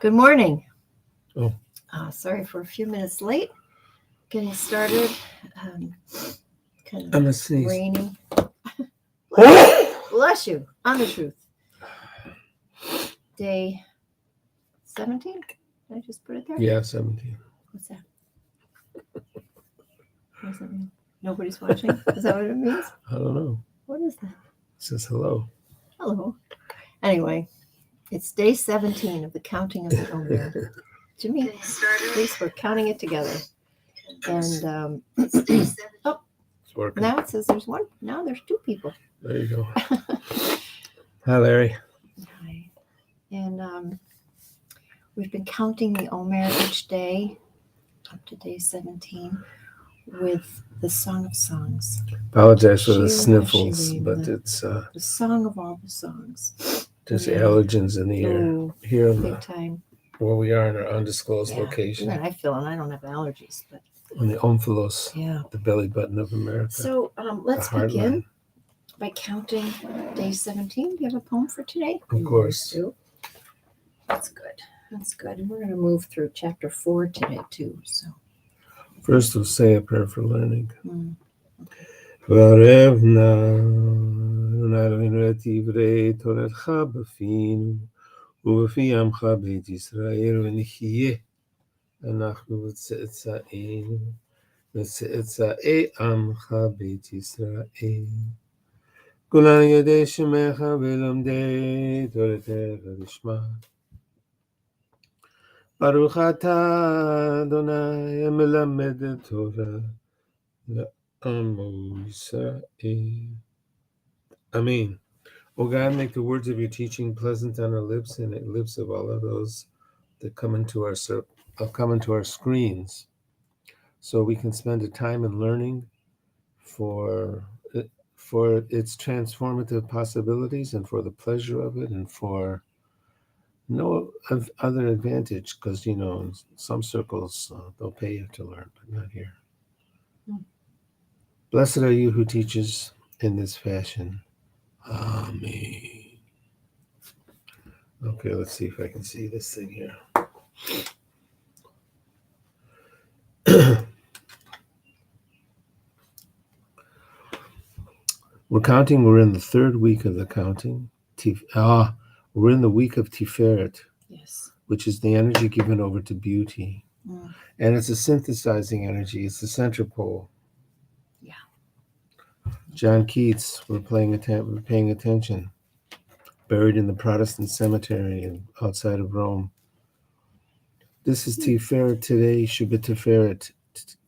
Good morning. Oh. Sorry for a few minutes late. Getting started. Um, kind I'm of a sneeze. rainy. Bless you. On the truth. Day 17. Did I just put it there? Yeah, 17. What's that? What does that mean? Nobody's watching? Is that what it means? I don't know. What is that? It says hello. Hello. Anyway, it's day 17 of the counting of the Omer. Jimmy, at least we're counting it together. And It's working. now it says there's one. Now there's two people. There you go. Hi, Larry. Hi. And we've been counting the Omer each day up to day 17 with the Song of Songs. Apologize for the Shir, sniffles, HaShirim, but it's the song of all the songs. just Yeah. allergens in the air Ooh, here in big time. where we are in our undisclosed Yeah. location Even I feel it. I don't have allergies, but on the omphalos, yeah. the belly button of America. So let's the heartline. begin by counting day 17. Do you have a poem for today? Of course. You do. That's good. That's good. And we're going to move through chapter 4 today, too. So First, we'll say a prayer for learning. okay. וערבנה, ונערנו דברי תורתך בפינו, ובפי עמך בית ישראל, ונחיה אנחנו וצאצאינו, וצאצאי עמך בית ישראל. כולנו יודעי שמך ולומדי תורתך לשמה. ברוך אתה, אדוני, המלמד תורה לעמו ישראל. Amen. O God, make the words of your teaching pleasant on our lips and the lips of all of those that come into our screens, so we can spend a time in learning for its transformative possibilities and for the pleasure of it and for no other advantage, because in some circles they'll pay you to learn, but not here. Blessed are you who teaches in this fashion. Amen. Okay, let's see if I can see this thing here. We're in the third week of the counting. We're in the week of Tiferet. Yes. Which is the energy given over to beauty. And it's a synthesizing energy. It's the center pole. Yeah. John Keats, we're paying attention. Buried in the Protestant cemetery outside of Rome. This is Tiferet today, Shabbat Tiferet.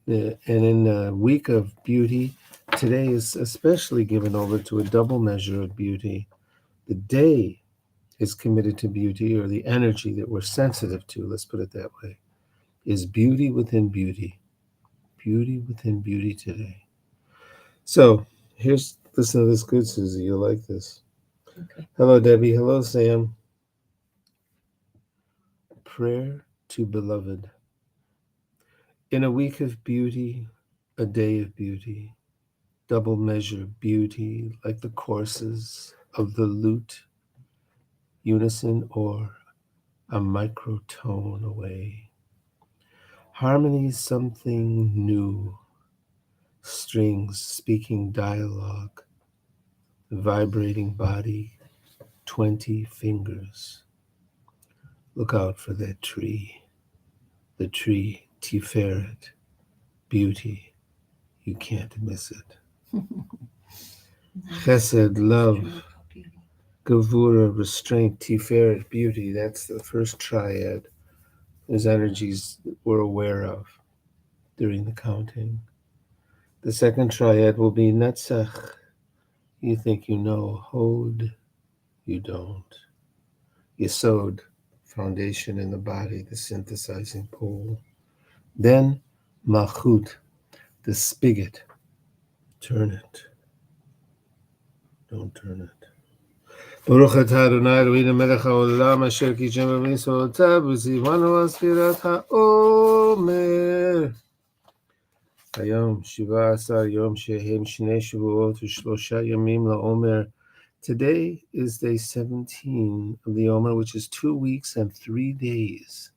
And in the week of beauty, today is especially given over to a double measure of beauty. The day is committed to beauty, or the energy that we're sensitive to, let's put it that way, is beauty within beauty. Beauty within beauty today. So, listen to this good, Susie. You'll like this. Okay. Hello, Debbie. Hello, Sam. Prayer to Beloved. In a week of beauty, a day of beauty, double measure beauty like the courses of the lute, unison or a microtone away. Harmony, something new, strings speaking dialogue, vibrating body, 20 fingers. Look out for that tree, the tree Tiferet, beauty, you can't miss it. Chesed, love, Gavura, restraint, Tiferet, beauty, that's the first triad. Those energies we're aware of during the counting. The second triad will be Netzach. You think you know. Hod, you don't. Yesod, foundation in the body, the synthesizing pole. Then Malchut, the spigot. Turn it. Don't turn it. Baruch atah Adonai Eloheinu melech haolam asher kishem b'mitzvotav v'zivanu asfirat ha'omer. היום 17 יום שהם שני שבועות ושלושה ימים לעומר Today is day 17 of the Omer, which is 2 weeks and 3 days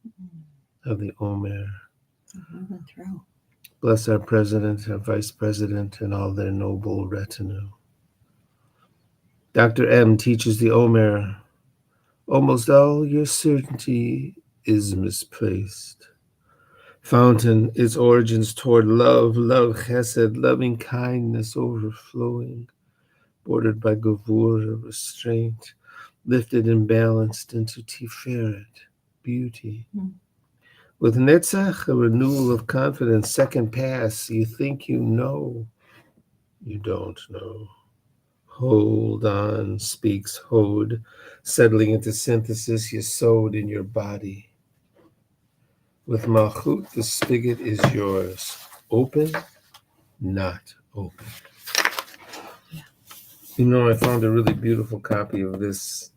of the Omer. Moving through. Bless our president, our vice president, and all their noble retinue. Dr. M teaches the Omer. Almost all your certainty is misplaced. Fountain, its origins toward love, chesed, loving kindness overflowing, bordered by gavura, restraint, lifted and balanced into tiferet, beauty. With netzach, a renewal of confidence, second pass, you think you know, you don't know. Hold on, speaks Hod, settling into synthesis, yesod in your body. With malchut, the spigot is yours. Open, not open. Yeah. You know, I found a really beautiful copy of this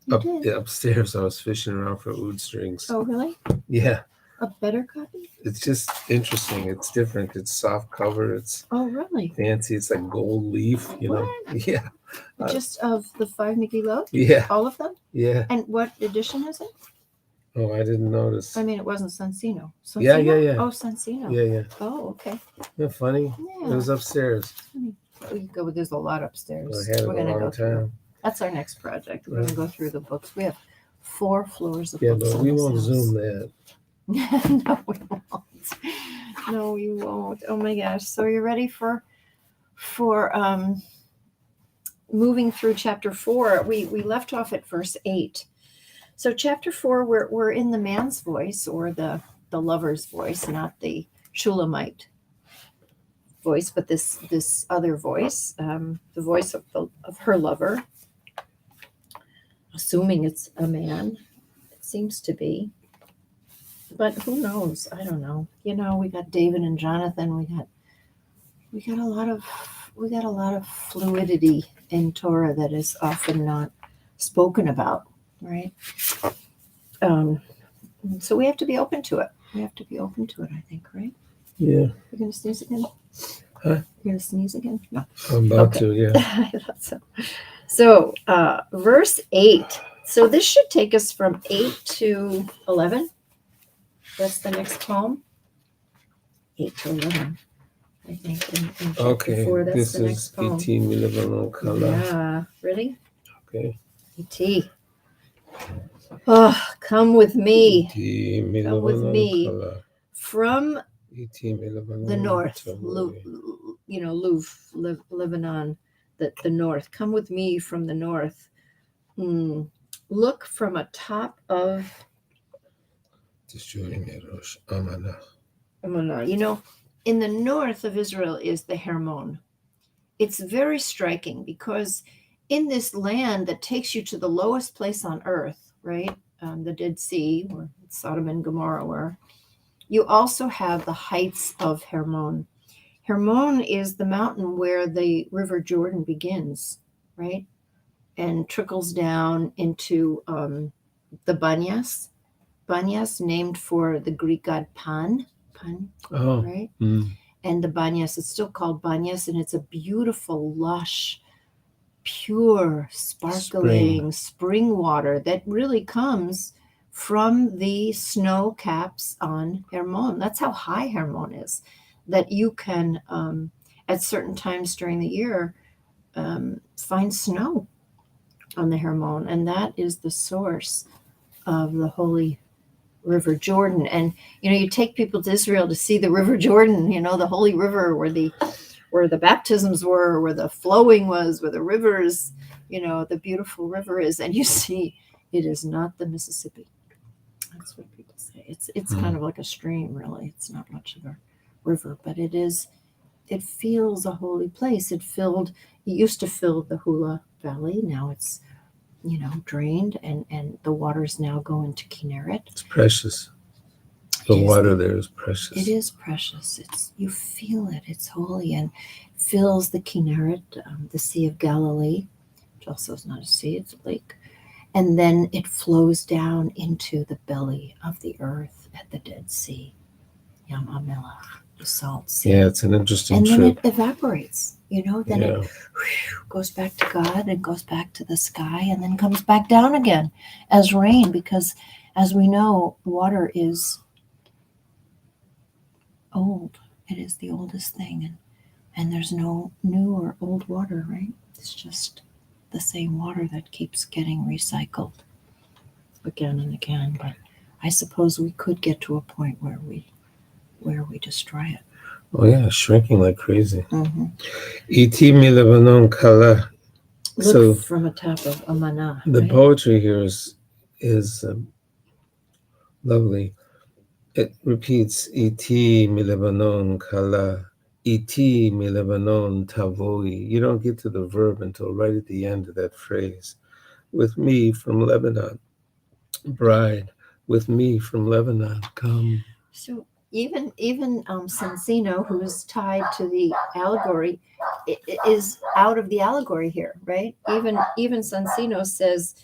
You did? upstairs. I was fishing around for oud strings. Oh, really? Yeah. A better copy? It's just interesting. It's different. It's soft cover. It's Oh, really? fancy. It's like gold leaf, you know? What? Yeah. Just of the 5 Megillot? Yeah. All of them? Yeah. And what edition is it? Oh, I didn't notice. I mean, it wasn't Sansino. Yeah. Oh, Sansino. Yeah. Oh, okay. Isn't that funny? Yeah. It was upstairs. We go. There's a lot upstairs. I had it We're a gonna long go through. time. That's our next project. We're gonna go through the books. We have 4 floors of Yeah, books. but in we this won't house. zoom that. No, we won't. No, we won't. Oh my gosh! So you're ready for moving through chapter 4? We left off at verse 8. So chapter 4, we're in the man's voice, or the lover's voice, not the Shulamite voice, but this other voice, the voice of her lover. Assuming it's a man, it seems to be. But who knows? I don't know. You know, we got David and Jonathan. We got a lot of fluidity in Torah that is often not spoken about, right? So we have to be open to it. I think, right? Yeah. You're gonna sneeze again? Huh? You're gonna sneeze again? No. I'm about Okay. to, yeah. I thought so. So verse 8. So this should take us from 8 to 11. That's the next poem. 8 to 11, I think. In chapter Okay, 4, that's this the is next poem. Iti Milavan Kala. Yeah, ready? Okay. E.T. Oh, come with me. Iti Come with Milavan me. Kala. From Iti Milavan the north, Kala. Lebanon, the north. Come with me from the north. Look from atop of Amana. You know, in the north of Israel is the Hermon. It's very striking because in this land that takes you to the lowest place on earth, right, the Dead Sea, where Sodom and Gomorrah were, you also have the heights of Hermon. Hermon is the mountain where the River Jordan begins, right, and trickles down into the Banyas. Banyas, named for the Greek god Pan, right? And the Banyas, it's still called Banyas, and it's a beautiful, lush, pure, sparkling spring water that really comes from the snow caps on Hermon. That's how high Hermon is, that you can, at certain times during the year, find snow on the Hermon, and that is the source of the holy River Jordan. And you take people to Israel to see the River Jordan, the holy river where the baptisms were, where the flowing was, where the rivers, the beautiful river is, and you see it is not the Mississippi. That's what people say. It's kind of like a stream, really. It's not much of a river, but it feels a holy place. It used to fill the Hula Valley. Now it's drained, and the waters now go into Kinneret. It's precious. The water there is precious. It is precious. You feel it. It's holy, and fills the Kinneret, the Sea of Galilee, which also is not a sea, it's a lake. And then it flows down into the belly of the earth at the Dead Sea, Yam HaMelech. the salt sea. Yeah, it's an interesting And then trip. it evaporates, then Yeah. it goes back to God and goes back to the sky and then comes back down again as rain, because as we know, water is old. It is the oldest thing, and there's no new or old water, right? It's just the same water that keeps getting recycled again and again. But I suppose we could get to a point where we destroy it. Oh yeah, shrinking like crazy. Mm-hmm. Iti mi Lebanon kala. Look So from atop of Amanah. the right? poetry here is lovely. It repeats, Iti mi Lebanon kala, Iti mi Lebanon tavoi. You don't get to the verb until right at the end of that phrase. With me from Lebanon, bride. With me from Lebanon, come. So even Sensino, who's tied to the allegory, is out of the allegory here, right? Even Sensino says,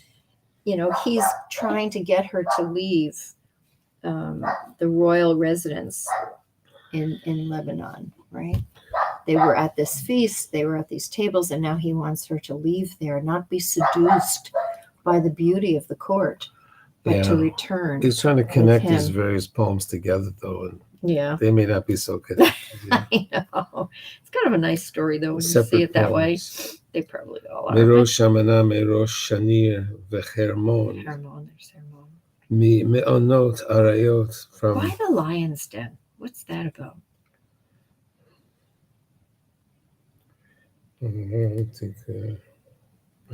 he's trying to get her to leave the royal residence in Lebanon, right? They were at this feast, they were at these tables, and now he wants her to leave there, not be seduced by the beauty of the court, but to return. He's trying to connect him. these various poems together, though, and Yeah, they may not be so connected. Yeah. I know. It's kind of a nice story, though, when you Separate see it that way. poems. They probably all are. Merosh Shamana, Merosh Shanir, Vechermon, Hermon, there's Hermon. Mi Meonot Arayot from. Why the lion's den? What's that about? I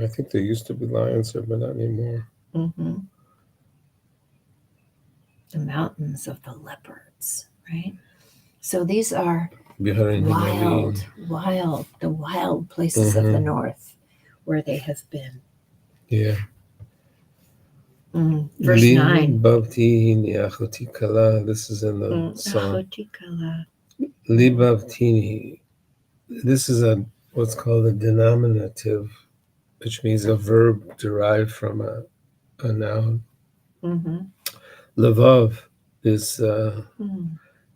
think there used to be lions there, but not anymore. Mm-hmm. The mountains of the leopards, right? So these are the wild places of the north where they have been. Yeah. Verse 9. This is in the song. Achoti kala. Libavtini. This is what's called a denominative, which means a verb derived from a noun. Mm-hmm. Levav is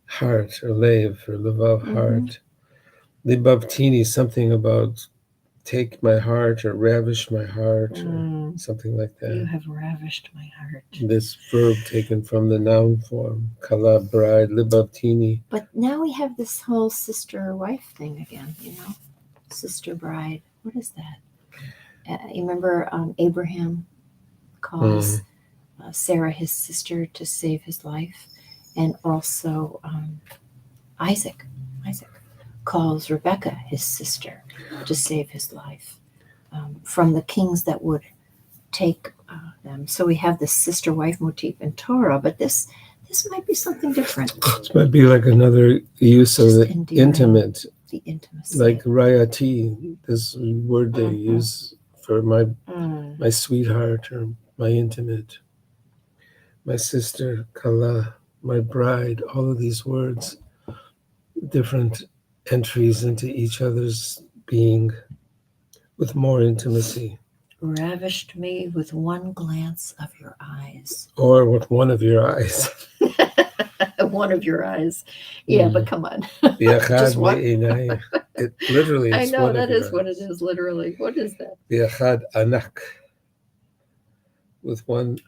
heart, or lev, or levav, heart. Libavtini, something about take my heart or ravish my heart or something like that. You have ravished my heart. This verb taken from the noun form, kala, bride, libavtini. But now we have this whole sister-wife thing again, sister bride. What is that? You remember Abraham calls Sarah his sister to save his life, and also Isaac calls Rebecca his sister to save his life from the kings that would take them. So we have this sister-wife motif in Torah, but this might be something different. This might be like another use of the intimate, the intimacy, like rayati. This word they use for my sweetheart or my intimate, my sister, kala, my bride. All of these words, different entries into each other's being with more intimacy. Ravished me with one glance of your eyes. Or with one of your eyes. One of your eyes. Yeah, but come on. Just one? It literally is. I know, that is what it is, literally. What is that? Biachad anak. With one.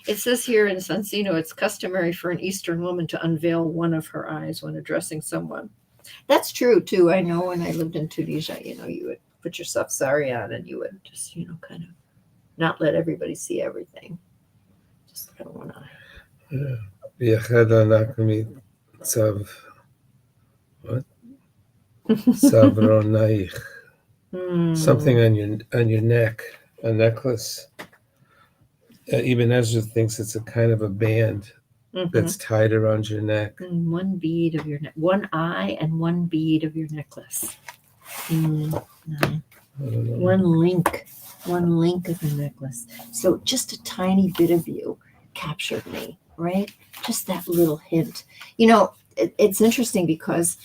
It says here in Sensino, it's customary for an Eastern woman to unveil one of her eyes when addressing someone. That's true, too. I know when I lived in Tunisia, you would put your sari on and you would just, kind of not let everybody see everything. Just let one eye. Biachad anak mitzav. What? Savronaich. Something on your neck, a necklace. Even Ezra thinks it's a kind of a band that's tied around your neck. One bead of your neck, one eye and one bead of your necklace. No. One link of the necklace. So just a tiny bit of you captured me, right? Just that little hint. It's interesting because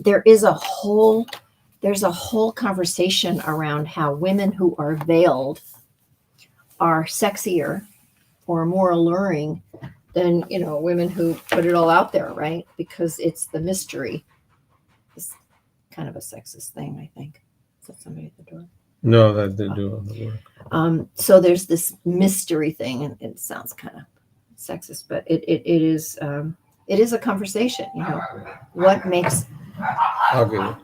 there's a whole conversation around how women who are veiled are sexier or more alluring than women who put it all out there, right? Because it's the mystery. It's kind of a sexist thing, I think. Is that somebody at the door? No, that they're doing the work. So there's this mystery thing, and it sounds kind of sexist, but it is a conversation. What makes I'll get it.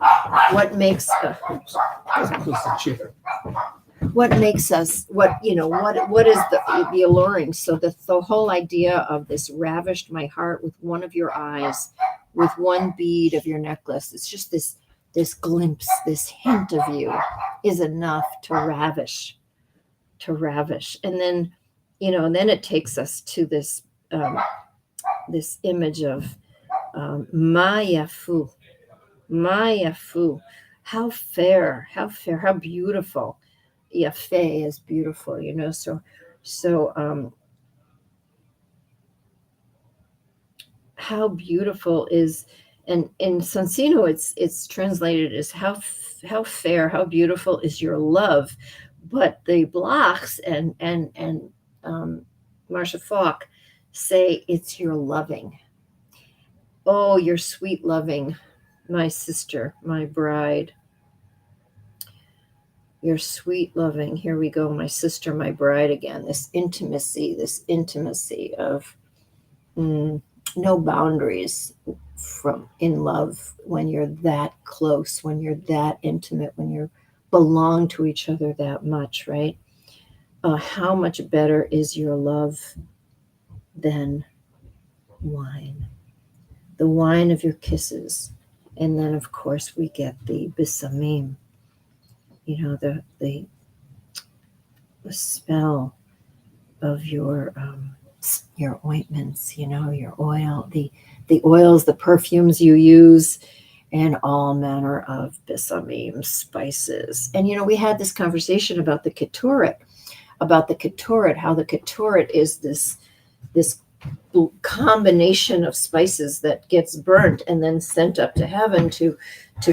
what makes Who's the chair? what makes us what is the alluring? So the whole idea of this ravished my heart with one of your eyes, with one bead of your necklace. It's just this glimpse, this hint of you is enough to ravish. And then then it takes us to this this image of Mayafu. How fair, how beautiful. Yafe is beautiful, so how beautiful is, and in Sansino it's translated as how fair, how beautiful is your love. But the Blachs and Marcia Falk say it's your loving. Oh, your sweet loving, my sister, my bride. Your sweet loving. Here we go, my sister, my bride again. This intimacy of no boundaries from in love, when you're that close, when you're that intimate, when you belong to each other that much, right? How much better is your love than wine, the wine of your kisses. And then of course we get the bisamim, the smell of your ointments, your oil, the oils, the perfumes you use, and all manner of bisamim, spices. And we had this conversation about the ketoret, how the ketoret is this combination of spices that gets burnt and then sent up to heaven to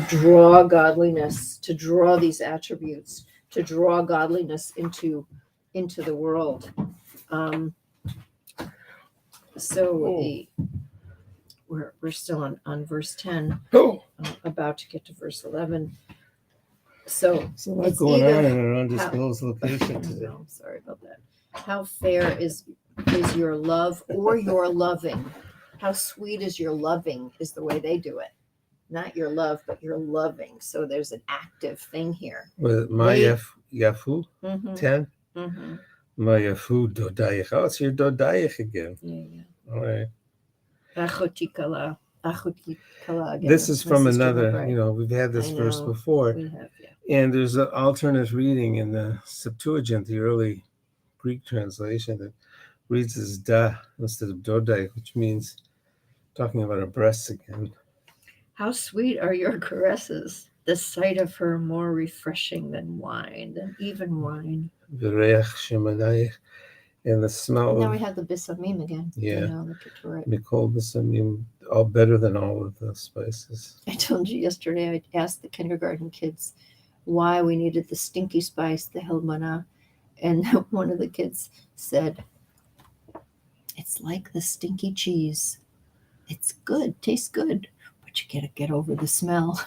draw godliness, to draw these attributes, to draw godliness into the world. We're still on verse 10, about to get to verse 11. So It's a lot it's going either on in an undisclosed location today. I'm sorry about that. How fair is your love, or your loving? How sweet is your loving, is the way they do it. Not your love, but your loving. So there's an active thing here. With my Yafu 10? Mm-hmm. My Yafu Dodayich. Oh, it's your Dodayich again. Yeah. All right. Achutikala again. This is from another, right. We've had this verse before. We have, yeah. And there's an alternate reading in the Septuagint, the early Greek translation, that reads as da instead of dodai, which means talking about her breasts again. How sweet are your caresses, the sight of her more refreshing than wine, than even wine. V'reach shemanayich, and the smell. Now we have the bisamim again. Yeah. The ketoret. Mikol bisamim, all better than all of the spices. I told you yesterday, I asked the kindergarten kids why we needed the stinky spice, the helmana, and one of the kids said, it's like the stinky cheese. It's good, tastes good, but you gotta get over the smell.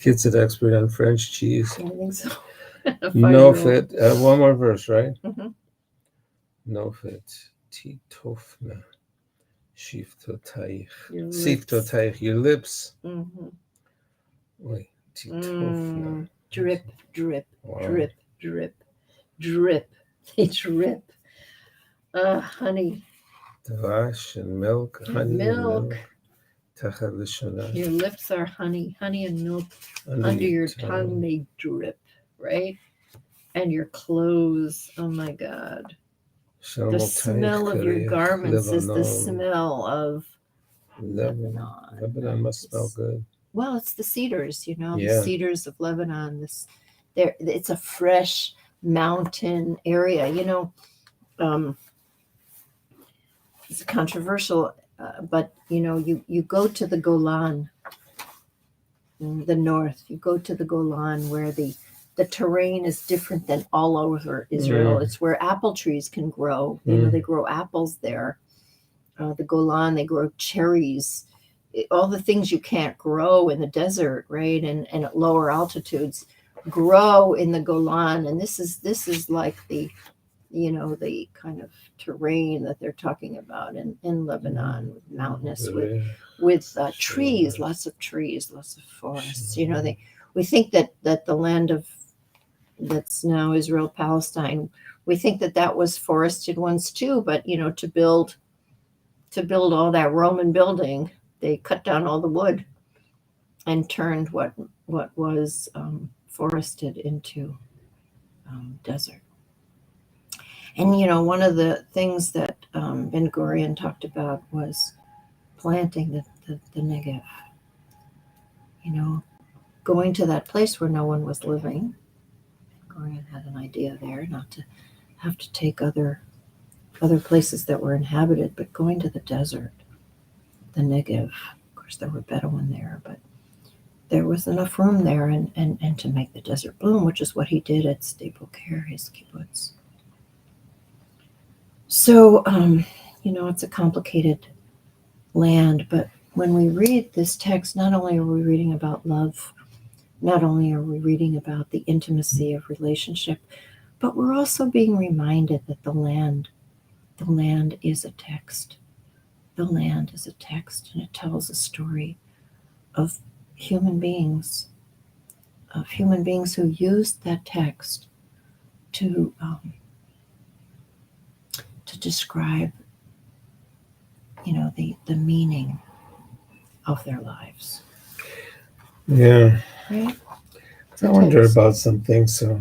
Kids are expert on French cheese. I think so. No fit. One more verse, right? Mm-hmm. No fit. Titofna. Shiftotaich. Siftotaich. Your lips. Mm-hmm. Wait. Titofna. Drip, drip, wow. Drip, drip, drip. They drip. Honey. Davash and milk. Honey milk. And milk. Your lips are honey and milk. Under your tongue they drip, right? And your clothes, oh my God. The smell of your garments is the smell of Lebanon. Lebanon must smell good. Well, it's the cedars, the cedars of Lebanon. It's a fresh mountain area. It's controversial, but you go to the Golan, in the north. You go to the Golan where the the terrain is different than all over Israel. It's where apple trees can grow. They grow apples there. The Golan, they grow cherries. All the things you can't grow in the desert, right? And at lower altitudes grow in the Golan. And this is like the the kind of terrain that they're talking about in Lebanon, mountainous with trees, lots of trees, lots of forests. We think that the land of that's now Israel Palestine, we think that was forested once too, but to build all that Roman building, they cut down all the wood and turned what was forested into desert. And one of the things that Ben Gurion talked about was planting the Negev. Going to that place where no one was living. Ben Gurion had an idea there, not to have to take other places that were inhabited, but going to the desert, the Negev. Of course, there were Bedouin there, but there was enough room there, and to make the desert bloom, which is what he did at Sde Boker, his kibbutz. So, it's a complicated land, but when we read this text, not only are we reading about love, not only are we reading about the intimacy of relationship, but we're also being reminded that the land is a text. The land is a text, and it tells a story of human beings who used that text to describe, the meaning of their lives. Yeah. Right? I wonder about something. So,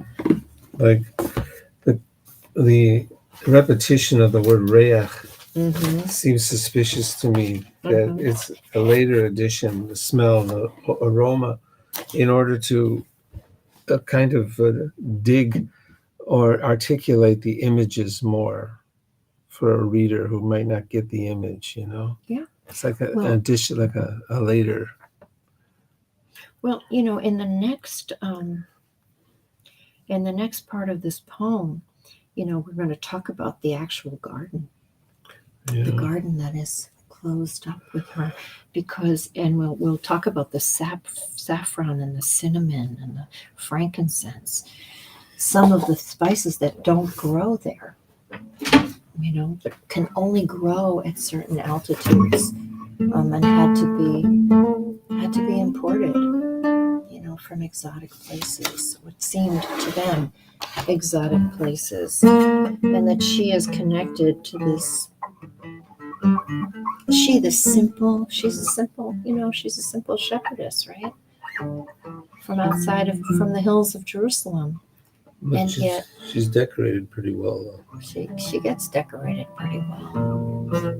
like the repetition of the word reach seems suspicious to me. That it's a later addition, the smell, the aroma, in order to kind of dig or articulate the images more for a reader who might not get the image. Yeah. It's like an addition, like a later. Well, in the next part of this poem, we're going to talk about the actual garden, the garden that is closed up with her, and we'll talk about the saffron and the cinnamon and the frankincense, some of the spices that don't grow there, but can only grow at certain altitudes, and had to be imported, from exotic places, what seemed to them exotic places, and that she is connected to this. She's a simple shepherdess, right? From the hills of Jerusalem. But yet she's decorated pretty well, though. She gets decorated pretty well.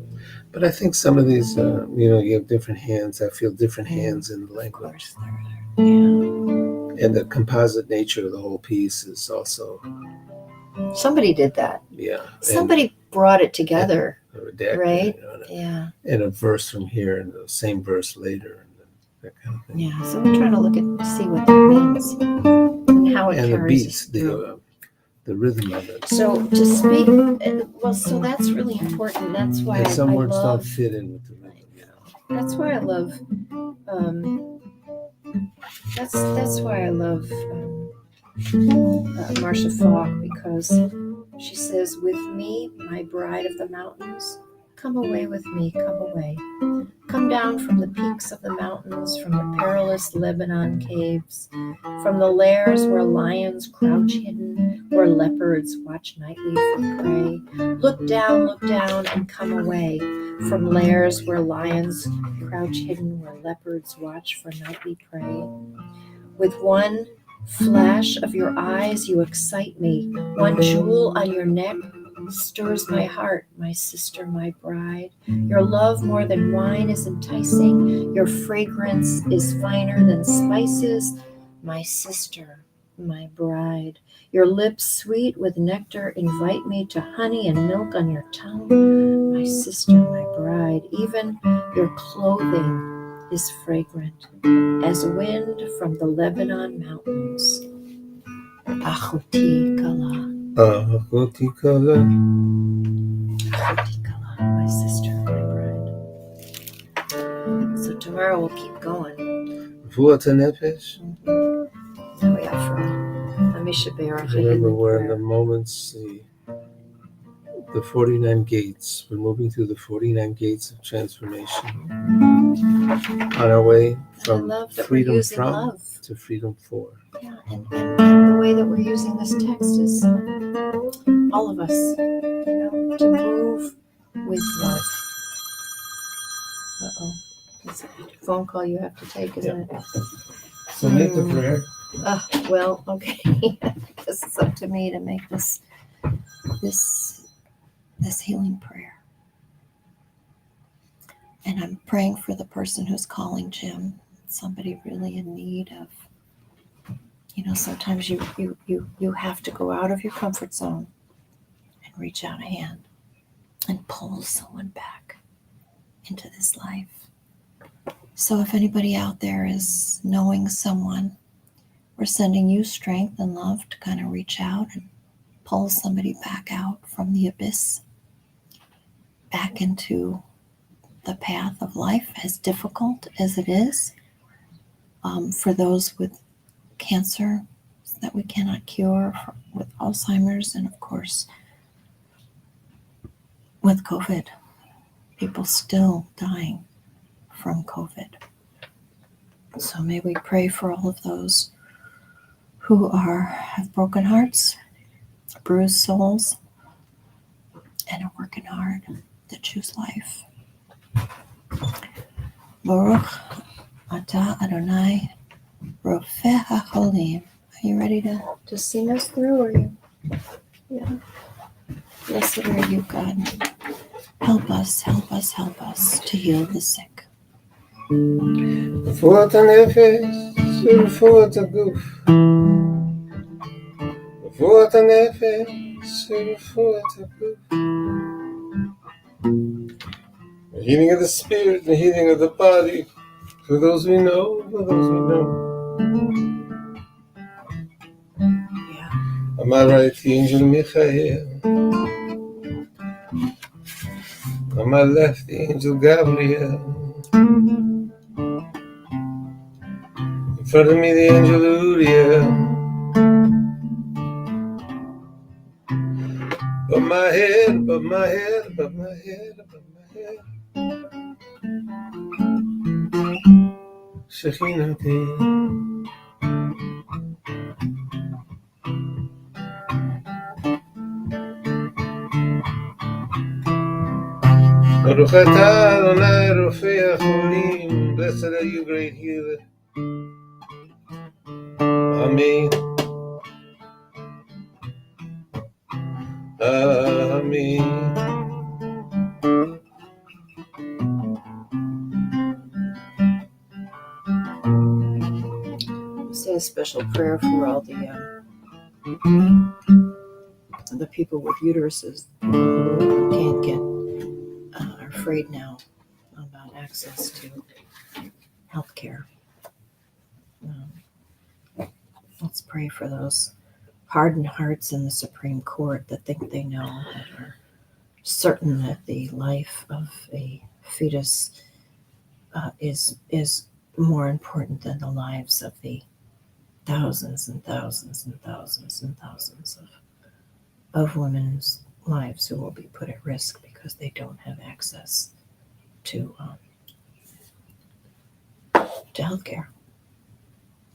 But I think some of these, you have different hands. I feel different hands in the language. Of course there are. Yeah. And the composite nature of the whole piece is also. Somebody did that. Yeah. Somebody brought it together. Right? Yeah. And a verse from here and the same verse later. And that kind of thing. Yeah. So we're trying to see what that means and how it and carries the beats, the rhythm of it. So to speak, so that's really important. That's why some words don't fit in with the rhythm. That's why I love. That's why I love Marcia Falk, because she says, "With me, my bride of the mountains, come away with me, come away. Come down from the peaks of the mountains, from the perilous Lebanon caves, from the lairs where lions crouch hidden, where leopards watch nightly for prey. Look down, and come away from lairs where lions crouch hidden, where leopards watch for nightly prey. With one flash of your eyes you excite me, one jewel on your neck stirs my heart, my sister, my bride. Your love more than wine is enticing, your fragrance is finer than spices, my sister, my bride. Your lips sweet with nectar invite me to honey and milk on your tongue, my sister, my bride. Even your clothing is fragrant as wind from the Lebanon mountains. Achuti kala. Ahoti kala. Achuti kala. My sister, my bride. So tomorrow we'll keep going. Vuata nefesh. Now we offer Hamisha Berach. Remember, we're in the moments, the 49 gates. We're moving through the 49 gates of transformation. On our way from freedom from love to freedom for. Yeah, and the way that we're using this text is all of us, to move with love. Uh-oh. It's a phone call you have to take, isn't it? So make the prayer. Well, okay. I guess it's up to me to make this healing prayer. And I'm praying for the person who's calling Jim. Somebody really in need of, sometimes you have to go out of your comfort zone and reach out a hand and pull someone back into this life. So if anybody out there is knowing someone, we're sending you strength and love to kind of reach out and pull somebody back out from the abyss, back into the path of life, as difficult as it is. For those with cancer that we cannot cure, with Alzheimer's, and of course with COVID, people still dying from COVID. So may we pray for all of those who have broken hearts, bruised souls, and are working hard to choose life. Baruch Atah Adonai Rofeh HaCholim. Are you ready to sing us through? Or you? Yeah. Blessed are you, God. Help us to heal the sick. Vuata nefesh, vuata guf. Vuata nefesh, vuata guf. The healing of the spirit, the healing of the body. For those we know, for those we don't. Yeah. On my right, the angel Michael. On my left, the angel Gabriel. In front of me, the angel Uriel. Above my head, above my head, above my head, above my head. Shekhinati. Baruch atah Adonai Rofei HaCholim. Blessed are you, great healer. Amen. Amen. Say a special prayer for all the people with uteruses who can't get, are afraid now about access to health care. Let's pray for those hardened hearts in the Supreme Court that think they know, that are certain that the life of a fetus is more important than the lives of the thousands and thousands and thousands and thousands of women's lives who will be put at risk because they don't have access to health care,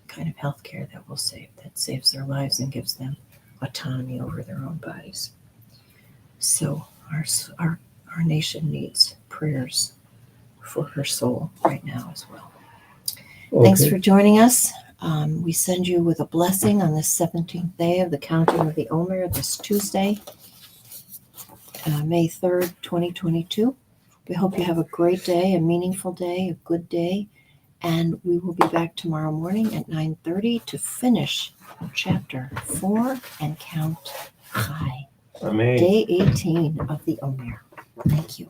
kind of health care that saves their lives and gives them autonomy over their own bodies. So our nation needs prayers for her soul right now as well. Okay. Thanks for joining us. We send you with a blessing on this 17th day of the counting of the Omer this Tuesday, May 3rd, 2022. We hope you have a great day, a meaningful day, a good day, and we will be back tomorrow morning at 9:30 to finish chapter 4 and count high. Amen. Day 18 of the Omer. Thank you.